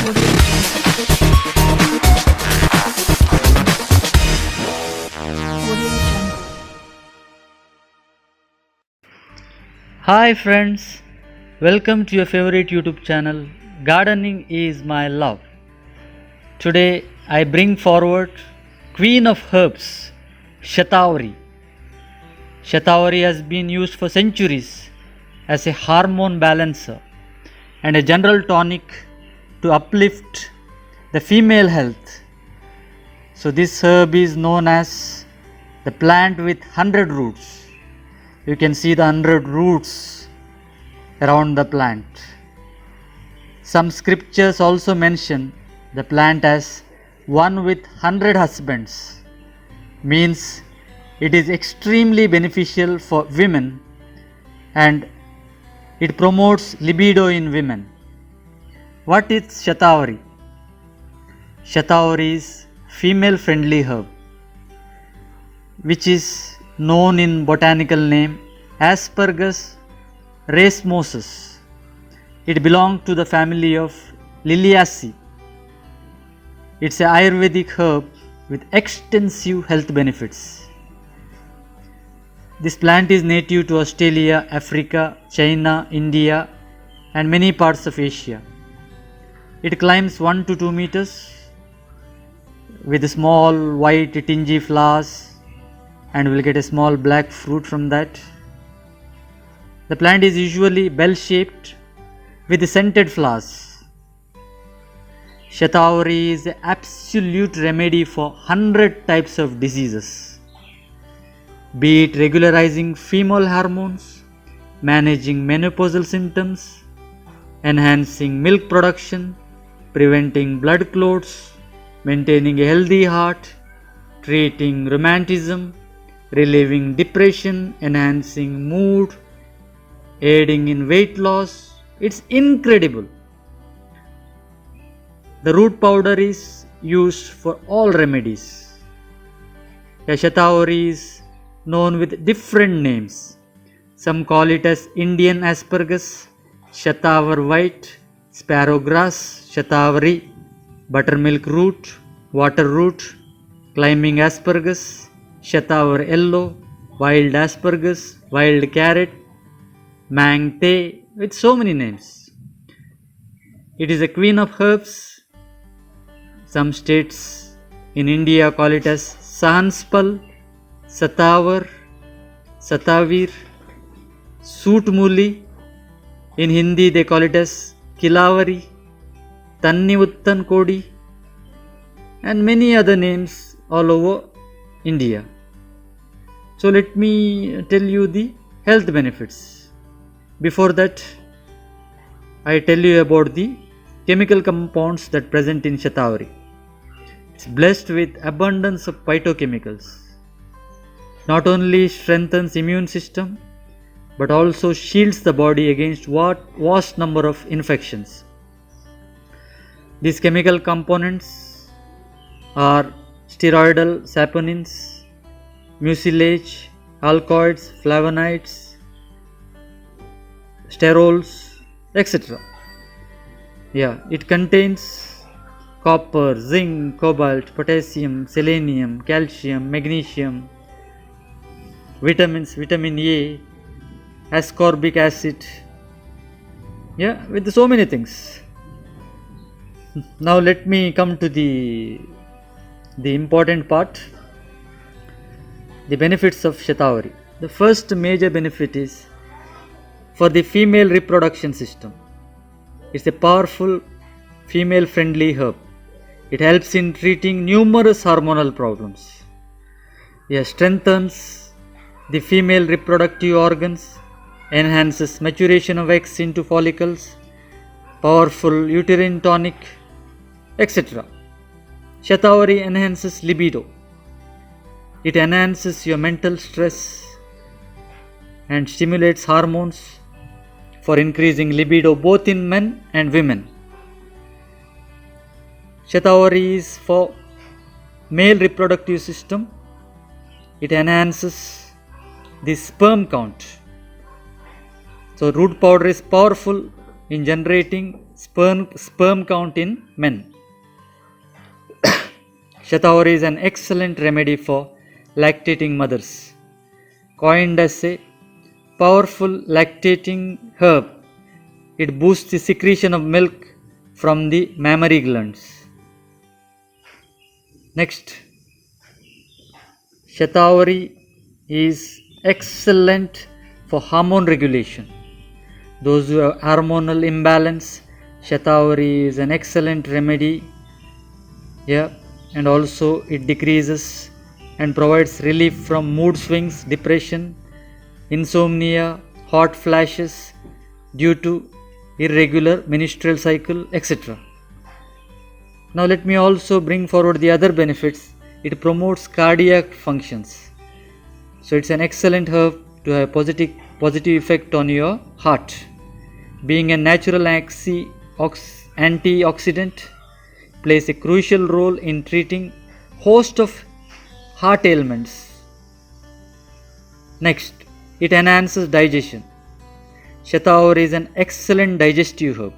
Hi friends, welcome to your favorite YouTube channel. Gardening is my love. Today I bring forward Queen of Herbs, Shatavari. Shatavari has been used for centuries as a hormone balancer and a general tonic to uplift the female health. So this herb is known as the plant with 100 roots. You can see the 100 roots around the plant. Some scriptures also mention the plant as one with 100 husbands, means it is extremely beneficial for women and it promotes libido in women. What is Shatavari? Shatavari is female friendly herb which is known in botanical name Aspergus racemosus. It belongs to the family of Liliaceae. It's an Ayurvedic herb with extensive health benefits. This plant is native to Australia, Africa, China, India and many parts of Asia. It climbs 1 to 2 meters with small white tingy flowers and will get a small black fruit from that. The plant is usually bell shaped with scented flowers. Shatavari is an absolute remedy for 100 types of diseases, be it regularizing female hormones, managing menopausal symptoms, enhancing milk production, preventing blood clots, maintaining a healthy heart, treating rheumatism, relieving depression, enhancing mood, aiding in weight loss. It's incredible. The root powder is used for all remedies. Shatavari is known with different names. Some call it as Indian asparagus, Shatavar white, sparrowgrass, Shatavari, buttermilk root, water root, climbing asparagus, Shatavar yellow, wild asparagus, wild carrot, mang te, with so many names. It is a queen of herbs. Some states in India call it as Sahanspal, Satavar, Satavir, Sootmuli. In Hindi they call it as Kilavari, Tannivuttan Kodi and many other names all over India. So let me tell you the health benefits. Before that, I tell you about the chemical compounds that present in Shatavari. It's blessed with abundance of phytochemicals. Not only strengthens immune system, but also shields the body against vast number of infections. These chemical components are steroidal saponins, mucilage, alkaloids, flavonoids, sterols, etc. It contains copper, zinc, cobalt, potassium, selenium, calcium, magnesium, vitamins, vitamin A, ascorbic acid, with so many things. Now let me come to the important part, the benefits of Shatavari. The first major benefit is for the female reproduction system. It's a powerful female friendly herb. It helps in treating numerous hormonal problems. Strengthens the female reproductive organs, enhances maturation of eggs into follicles, powerful uterine tonic, etc. Shatavari enhances libido. It enhances your mental stress and stimulates hormones for increasing libido both in men and women. Shatavari is for male reproductive system. It enhances the sperm count. So root powder is powerful in generating sperm count in men. Shatavari is an excellent remedy for lactating mothers. Coined as a powerful lactating herb, it boosts the secretion of milk from the mammary glands. Next, Shatavari is excellent for hormone regulation. Those who have hormonal imbalance, Shatavari is an excellent remedy. And also it decreases and provides relief from mood swings, depression, insomnia, hot flashes due to irregular menstrual cycle, etc. Now let me also bring forward the other benefits. It promotes cardiac functions. So it's an excellent herb to have positive effect on your heart. Being a natural antioxidant, plays a crucial role in treating host of heart ailments. Next, it enhances digestion. Shatavari is an excellent digestive herb.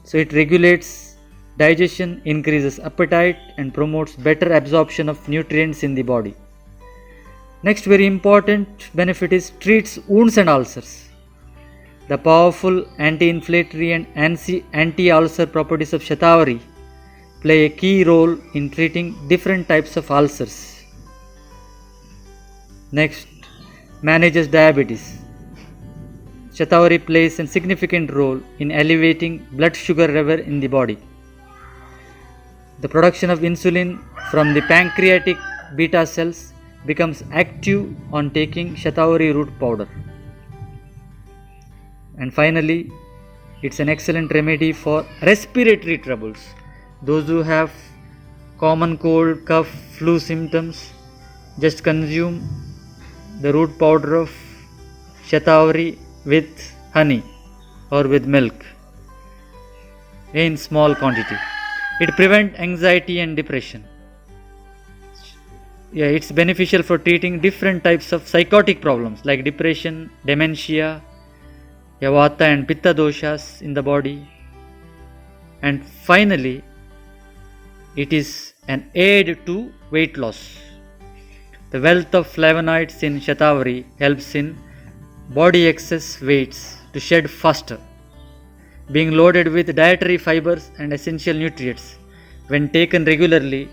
So it regulates digestion, increases appetite and promotes better absorption of nutrients in the body. Next very important benefit is treats wounds and ulcers. The powerful anti-inflammatory and anti-ulcer properties of Shatavari play a key role in treating different types of ulcers. Next, manages diabetes. Shatavari plays a significant role in elevating blood sugar level in the body. The production of insulin from the pancreatic beta cells becomes active on taking Shatavari root powder. And finally, it's an excellent remedy for respiratory troubles. Those who have common cold, cough, flu symptoms, just consume the root powder of Shatavari with honey or with milk in small quantity. It prevents anxiety and depression. It's beneficial for treating different types of psychotic problems like depression, dementia, Vata and Pitta doshas in the body. And finally, it is an aid to weight loss. The wealth of flavonoids in Shatavari helps in body excess weights to shed faster. Being loaded with dietary fibers and essential nutrients, when taken regularly,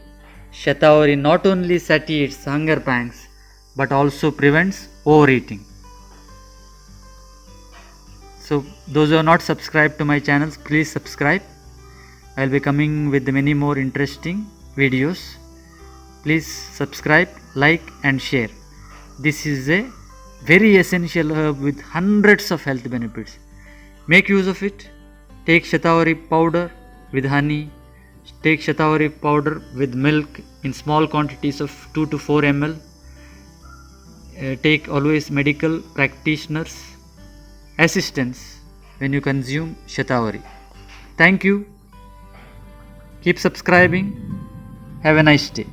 Shatavari not only satiates hunger pangs but also prevents overeating. So those who are not subscribed to my channels, please subscribe. I will be coming with many more interesting videos. Please subscribe, like and share. This is a very essential herb with hundreds of health benefits. Make use of it. Take Shatavari powder with honey. Take Shatavari powder with milk in small quantities of 2 to 4 ml. Take always medical practitioners' assistance when you consume Shatavari. Thank you. Keep subscribing. Have a nice day.